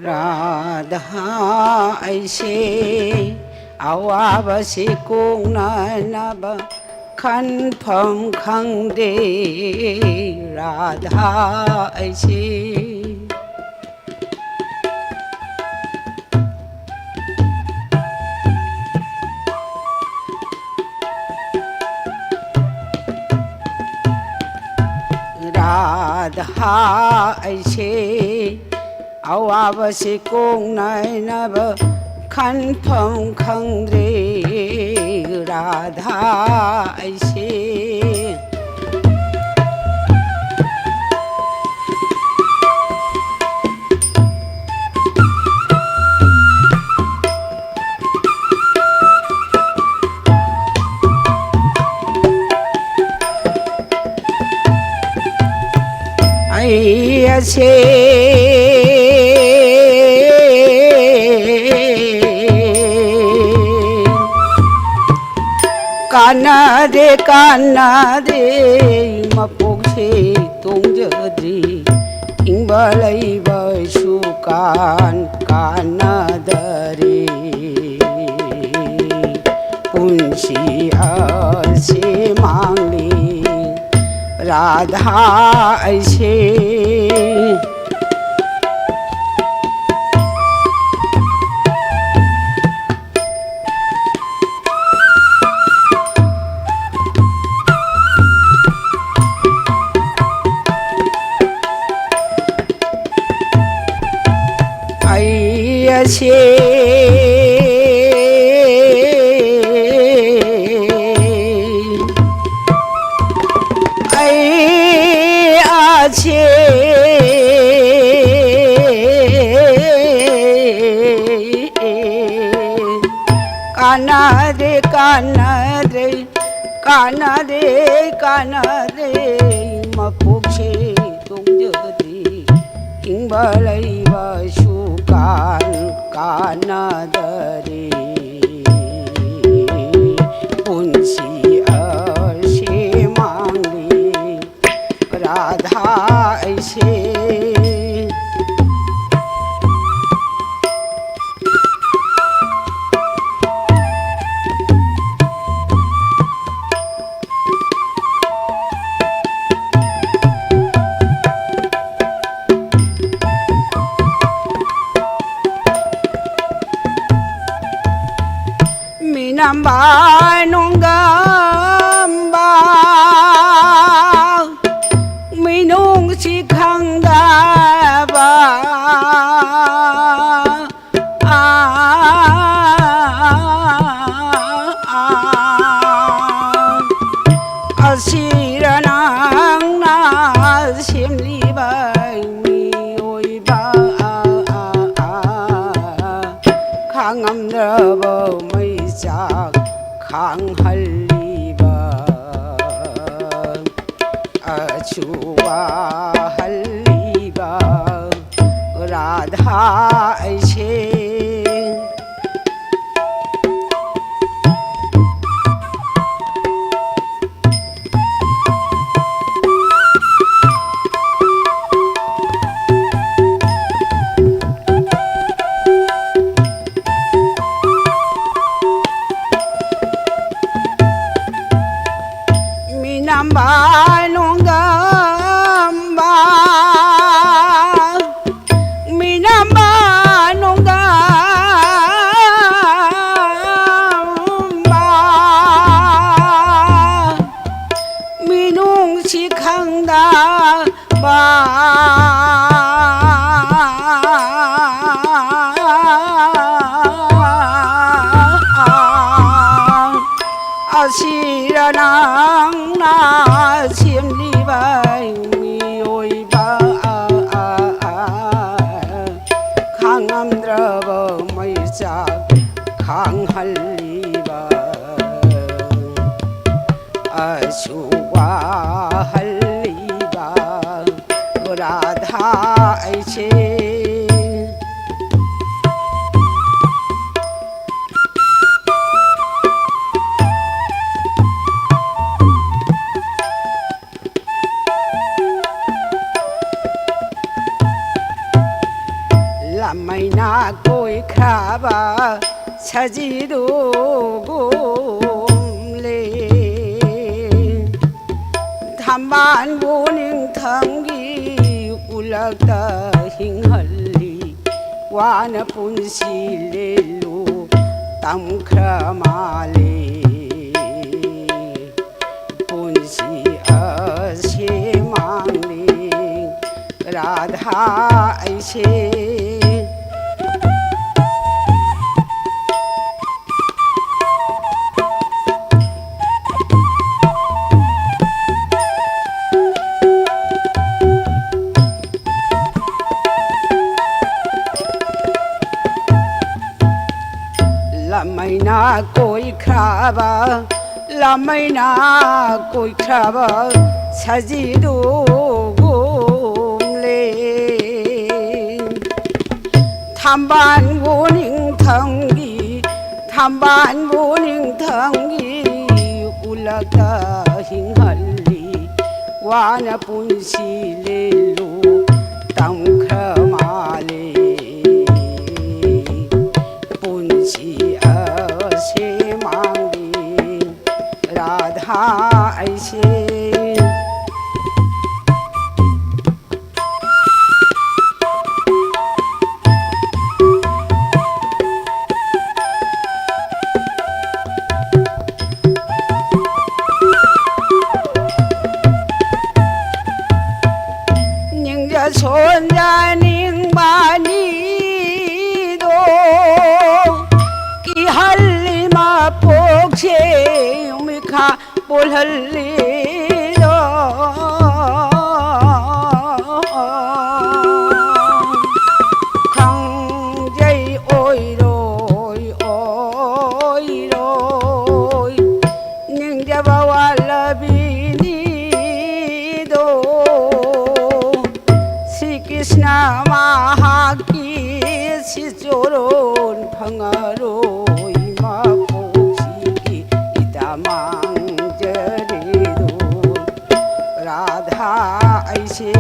राधा ऐसे अवाबसे कोंनानाबा खनफम खंगदे राधा ऐसे राधा ऐसे अवाबसे कोंनानाबा खनफम खंगदे राधा ऐसे ऐसे काना रे मपोंसे तोंजद्री इंबलैबा सुकान कानादरे पुंसी आसे मांगली राधा ऐसे ऐसे आछे काना रे काना रे काना रे काना रे मपोंसे तोंजद्री इंबलैबा सुकान कानादरे पुंसी आसे मांगली राधा ऐसे Minamba nonggamba minung si khangdaba asiranang na simlibay mi oiba khangam 강할리바 아추와할리바 라धा ऐसे Minamba nonggamba Minamba nonggamba minung si khangda ba asiranang na simlibay mi oiba 강암드라바 마이자 강할리바 아수와할리바 라धा ऐसे 람마이나 꼬이 크라바 사지도 곰레 담반 보닝 탕기 울락다 힝할리 와나 분실레루 땀크라말레 분시 असेमांगली राधा ऐसे लमैना कोई खराबा लमैना कोई खराबा सजिदो गोमले थामबान बोनिं थांगी थामबान बोनिं थांगी उलका हिंहल्ली वाना पुंसी लेलो तंख्रमाले पुंसी असे मांगी राधा ऐसे 손자닝바니도 끼할리마 폭세 우미카 볼할리도 강제이 오이로이 오이로이 닝자바왈라비니도 कृष्ण महाकी सिचोरोन फंगारो इमा पोसी इता मांजरे दो राधा ऐसे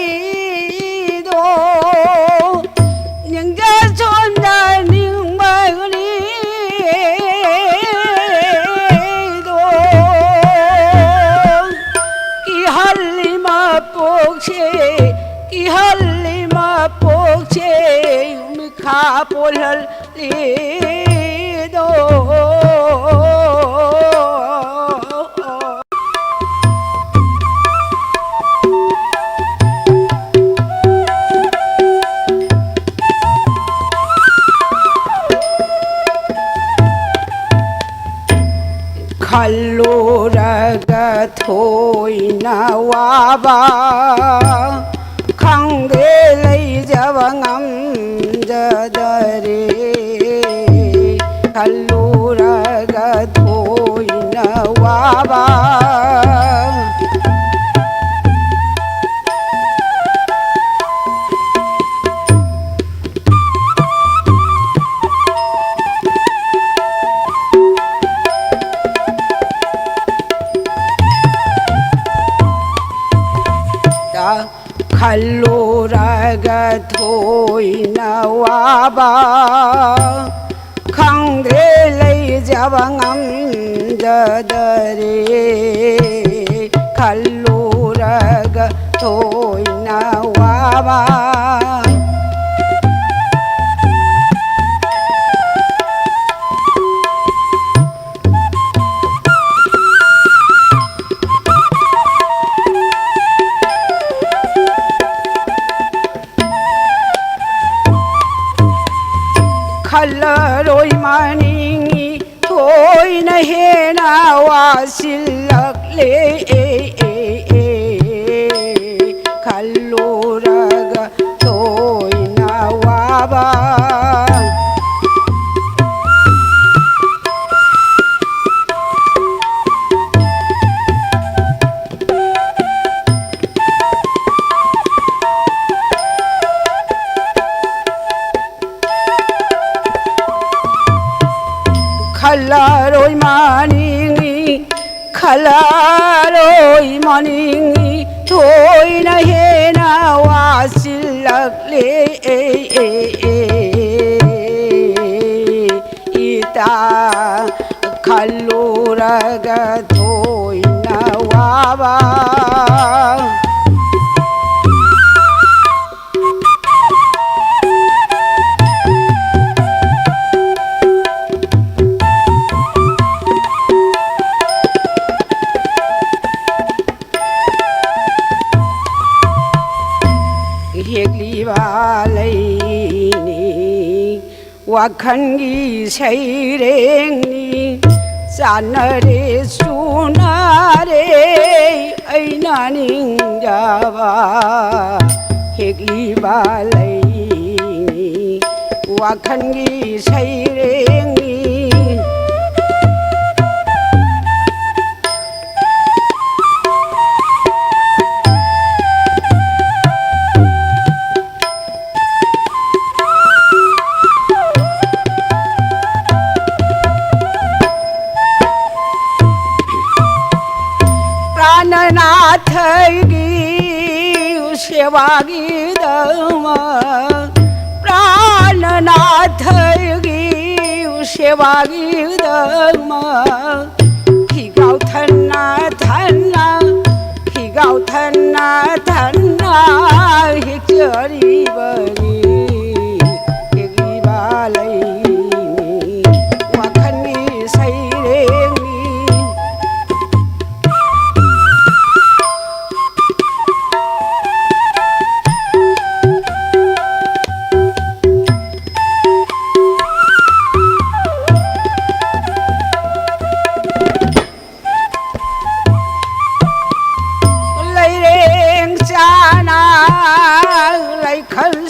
손자닝바니도 닝자 손자닝바니도 끼할리마 폭세 끼할리마 폭세 우미카 볼할리도 칼로라가 토이나와바 강대레이 자방암자다레 칼로라가 토이나와바 칼로라가 토이나와바 강대레이 자방암자다레 칼로라가 토이나와바 칼라로이 마닝이 토이나 해나와 실락레 칼로라가 토이나와바 khalaroy maningi khalaroy maningi thôi na he na wasilak le ita khaluraga thôi na waba 와칸기 세이랭니 짠나레 수나레 아이나닝자바 헤기발레니 와칸기 세이랭니 प्राणनाथगी सेवागी दमा प्राणनाथगी सेवागी दमा हिगाव थन्ना थन्ना हिगाव थन्ना थन्ना हिचरी बनी हेगी बालैनी वाखनी सैरेंगी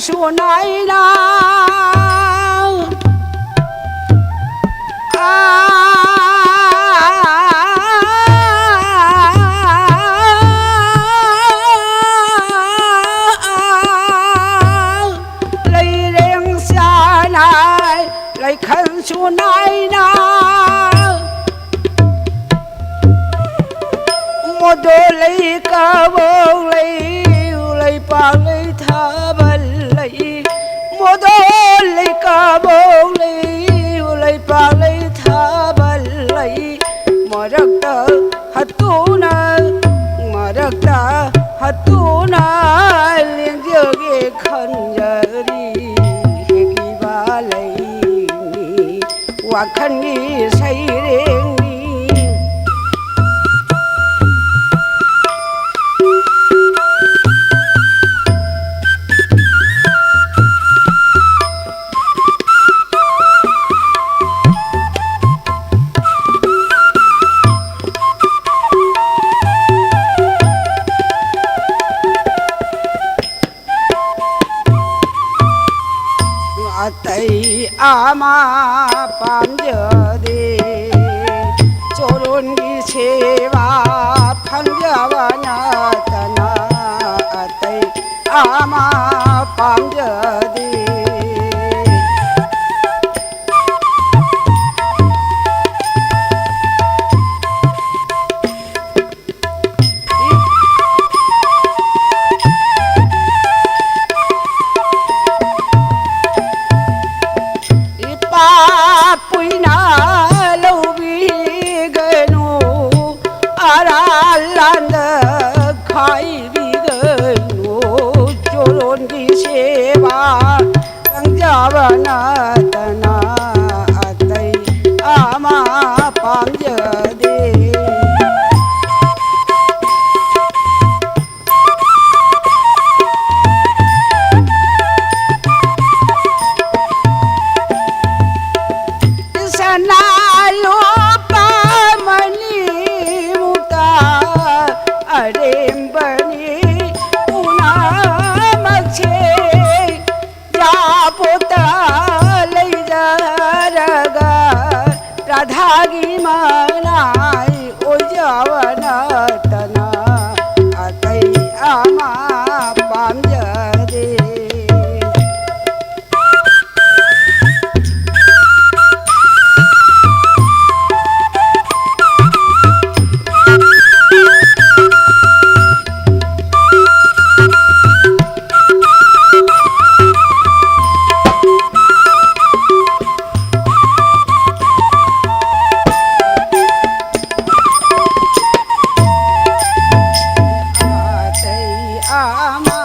suonai na lấy đèn xa này lấy khăn suonai na một đôi lấy cả bông lấy pa lấy tha bal một đôi lấy cả bông lấy pa lấy tha bal mà rắc ta hatuna liên jage khanjari hegi balai wakhani sairengi tay ama pamjade chorongi seva phanjavana tana tay ama pamjade तना अतई आमा पांजदे सनालो पामनी मुता अरे बनी उना मक्षे जा पोता ஆமா